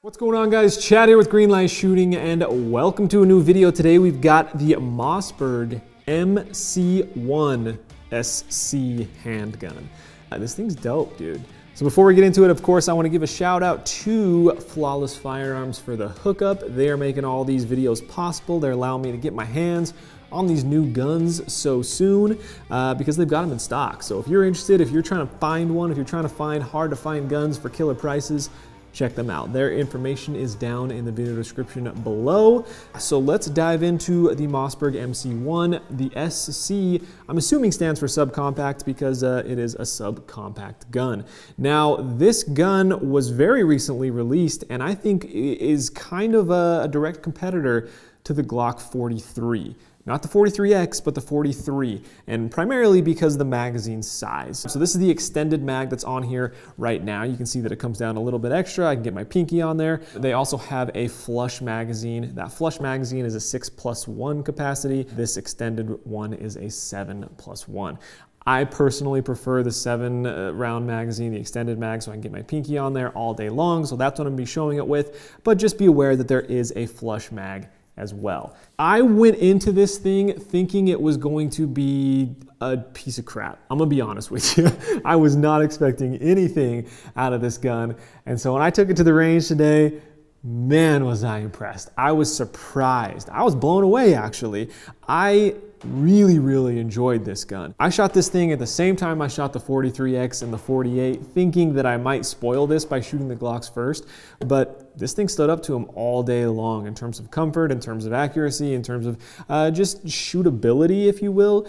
What's going on, guys? Chad here with Greenlight Shooting, and welcome to a new video. Today we've got the Mossberg MC1 SC handgun. This thing's dope, dude. So before we get into it, of course, I want to give a shout out to Flawless Firearms for the hookup. They are making all these videos possible. They're allowing me to get my hands on these new guns so soon because they've got them in stock. So if you're interested, if you're trying to find one, if you're trying to find hard to find guns for killer prices, check them out. Their information is down in the video description below. So let's dive into the Mossberg MC1. The SC, I'm assuming, stands for subcompact because it is a subcompact gun. Now, this gun was very recently released and I think is kind of a direct competitor to the Glock 43. Not the 43X, but the 43, and primarily because of the magazine size. So this is the extended mag that's on here right now. You can see that it comes down a little bit extra. I can get my pinky on there. They also have a flush magazine. That flush magazine is a 6+1 capacity. This extended one is a 7+1. I personally prefer the 7-round magazine, the extended mag, so I can get my pinky on there all day long. So that's what I'm gonna be showing it with, but just be aware that there is a flush mag as well. I went into this thing thinking it was going to be a piece of crap. I'm gonna be honest with you. I was not expecting anything out of this gun. And so when I took it to the range today, man, was I impressed. I was surprised. I was blown away, actually. I really enjoyed this gun. I shot this thing at the same time I shot the 43X and the 48, thinking that I might spoil this by shooting the Glocks first, but this thing stood up to them all day long in terms of comfort, in terms of accuracy, in terms of just shootability, if you will.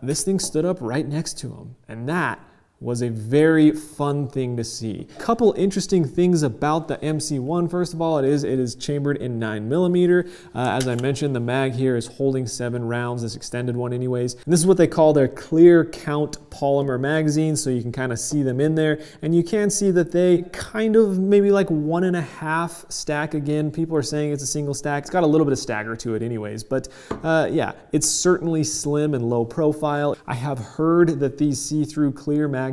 This thing stood up right next to them, and that was a very fun thing to see. A couple interesting things about the MC1. First of all, it is chambered in 9mm. As I mentioned, the mag here is holding 7 rounds, this extended one anyways. And this is what they call their clear count polymer magazines, so you can kind of see them in there. And you can see that they kind of maybe like 1.5 stack again. People are saying it's a single stack. It's got a little bit of stagger to it anyways, but yeah, it's certainly slim and low profile. I have heard that these see-through clear magazines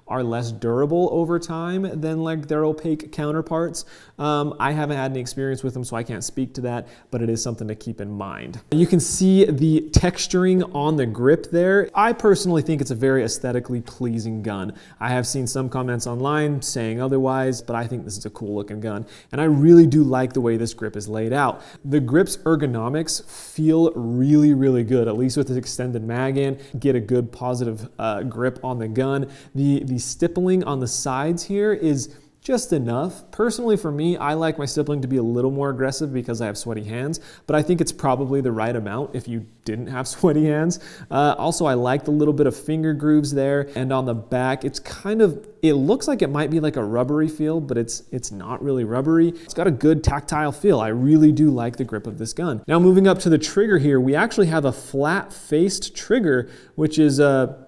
are less durable over time than like their opaque counterparts. I haven't had any experience with them, so I can't speak to that, but it is something to keep in mind. You can see the texturing on the grip there. I personally think it's a very aesthetically pleasing gun. I have seen some comments online saying otherwise, but I think this is a cool looking gun, and I really do like the way this grip is laid out. The grip's ergonomics feel really good, at least with this extended mag in. Get a good positive grip on the gun. The stippling on the sides here is just enough. Personally, for me, I like my stippling to be a little more aggressive because I have sweaty hands, but I think it's probably the right amount if you didn't have sweaty hands. Also, I like the little bit of finger grooves there, and on the back, it's kind of, it looks like it might be like a rubbery feel, but it's not really rubbery. It's got a good tactile feel. I really do like the grip of this gun. Now, moving up to the trigger here, we actually have a flat-faced trigger, which is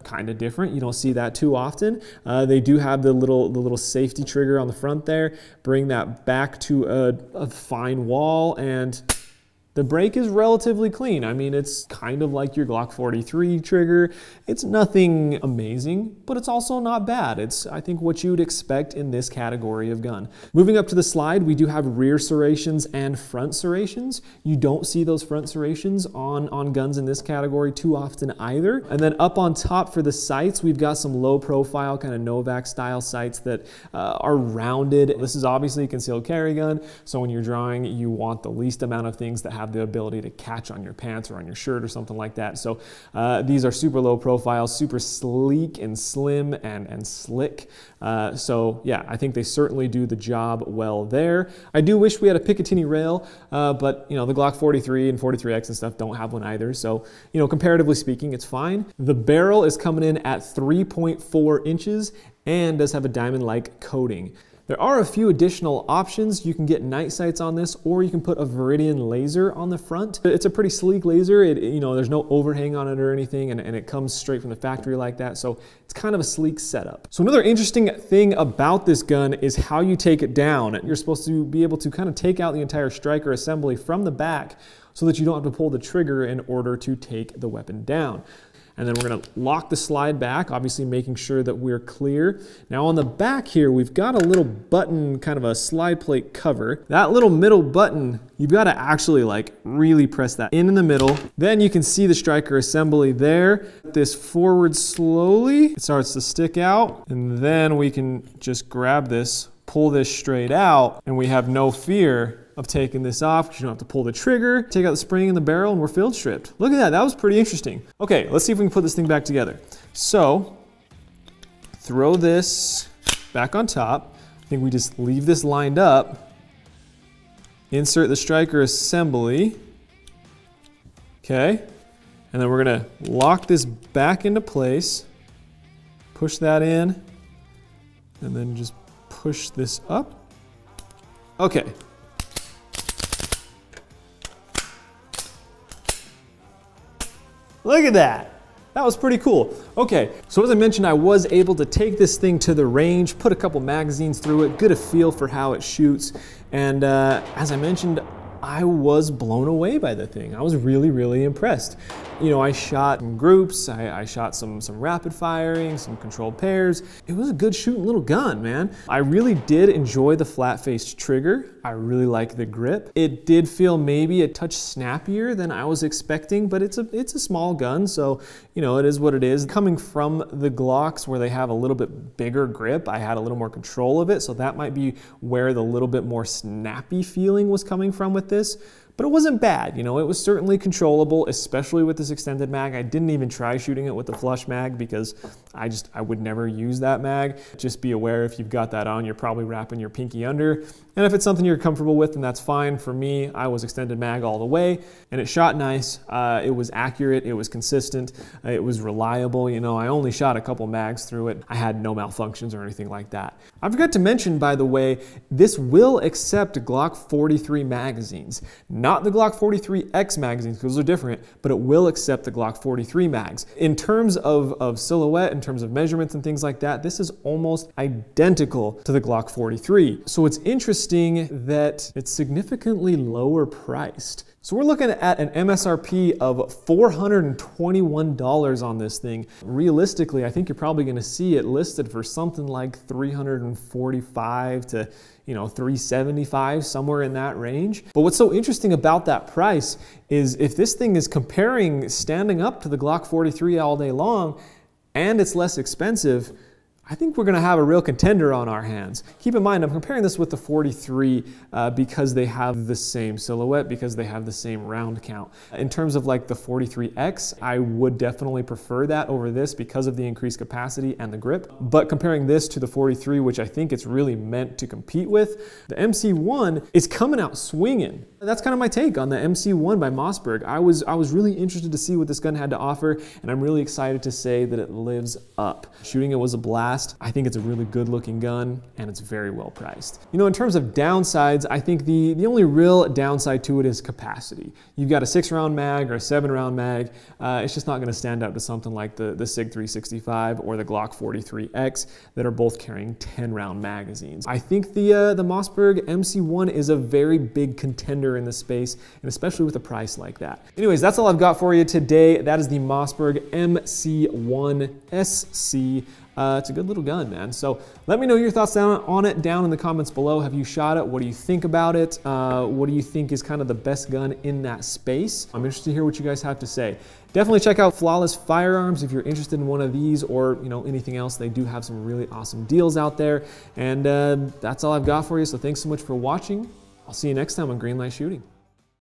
kind of different. You don't see that too often. They do have the little safety trigger on the front there. Bring that back to a fine wall, and the break is relatively clean. I mean, it's kind of like your Glock 43 trigger. It's nothing amazing, but it's also not bad. It's, I think, what you would expect in this category of gun. Moving up to the slide, we do have rear serrations and front serrations. You don't see those front serrations on guns in this category too often either. And then up on top for the sights, we've got some low profile, kind of Novak style sights that are rounded. This is obviously a concealed carry gun, so when you're drawing, you want the least amount of things that have the ability to catch on your pants or on your shirt or something like that. So these are super low profile, super sleek and slim and slick. So yeah, I think they certainly do the job well there. I do wish we had a Picatinny rail, but you know, the Glock 43 and 43X and stuff don't have one either. So, you know, comparatively speaking, it's fine. The barrel is coming in at 3.4 inches and does have a diamond-like coating. There are a few additional options. You can get night sights on this, or you can put a Viridian laser on the front. It's a pretty sleek laser. You know, there's no overhang on it or anything, and it comes straight from the factory like that. So it's kind of a sleek setup. So another interesting thing about this gun is how you take it down. You're supposed to be able to kind of take out the entire striker assembly from the back so that you don't have to pull the trigger in order to take the weapon down. And then we're gonna lock the slide back, obviously making sure that we're clear. Now on the back here, we've got a little button, kind of a slide plate cover. That little middle button, you've gotta actually like really press that in the middle. Then you can see the striker assembly there. This forward slowly, it starts to stick out. And then we can just grab this, pull this straight out, and we have no fear of taking this off because you don't have to pull the trigger, take out the spring in the barrel, and we're field stripped. Look at that, that was pretty interesting. Okay, let's see if we can put this thing back together. So, throw this back on top. I think we just leave this lined up. Insert the striker assembly. Okay, and then we're gonna lock this back into place. Push that in, and then just push this up. Okay. Look at that. That was pretty cool. Okay, so as I mentioned, I was able to take this thing to the range, put a couple magazines through it, get a feel for how it shoots, and as I mentioned, I was blown away by the thing. I was really, really impressed. You know, I shot in groups, I shot some rapid firing, some controlled pairs. It was a good shooting little gun, man. I really did enjoy the flat-faced trigger. I really like the grip. It did feel maybe a touch snappier than I was expecting, but it's a small gun, so you know, it is what it is. Coming from the Glocks where they have a little bit bigger grip, I had a little more control of it, so that might be where the little bit more snappy feeling was coming from with this. But it wasn't bad, you know, it was certainly controllable, especially with this extended mag. I didn't even try shooting it with the flush mag because I would never use that mag. Just be aware if you've got that on, you're probably wrapping your pinky under. And if it's something you're comfortable with, then that's fine. For me, I was extended mag all the way, and it shot nice. It was accurate, it was consistent, it was reliable. You know, I only shot a couple mags through it. I had no malfunctions or anything like that. I forgot to mention, by the way, this will accept Glock 43 magazines. Not the Glock 43X magazines, because those are different, but it will accept the Glock 43 mags. In terms of silhouette, in terms of measurements and things like that, this is almost identical to the Glock 43. So it's interesting that it's significantly lower priced. So we're looking at an MSRP of $421 on this thing. Realistically, I think you're probably gonna see it listed for something like $345 to $375, somewhere in that range. But what's so interesting about that price is if this thing is comparing standing up to the Glock 43 all day long and it's less expensive, I think we're gonna have a real contender on our hands. Keep in mind, I'm comparing this with the 43 because they have the same silhouette, because they have the same round count. In terms of like the 43X, I would definitely prefer that over this because of the increased capacity and the grip. But comparing this to the 43, which I think it's really meant to compete with, the MC1 is coming out swinging. That's kind of my take on the MC1 by Mossberg. I was really interested to see what this gun had to offer, and I'm really excited to say that it lives up. Shooting it was a blast. I think it's a really good looking gun, and it's very well priced. You know, in terms of downsides, I think the only real downside to it is capacity. You've got a 6-round mag or a 7-round mag. It's just not gonna stand up to something like the SIG 365 or the Glock 43X that are both carrying 10-round magazines. I think the Mossberg MC1 is a very big contender in the space, and especially with a price like that. Anyways, that's all I've got for you today. That is the Mossberg MC1 SC. It's a good little gun, man. So let me know your thoughts on it down in the comments below. Have you shot it? What do you think about it? What do you think is kind of the best gun in that space? I'm interested to hear what you guys have to say. Definitely check out Flawless Firearms if you're interested in one of these or anything else. They do have some really awesome deals out there. And that's all I've got for you. So thanks so much for watching. I'll see you next time on Greenlight Shooting.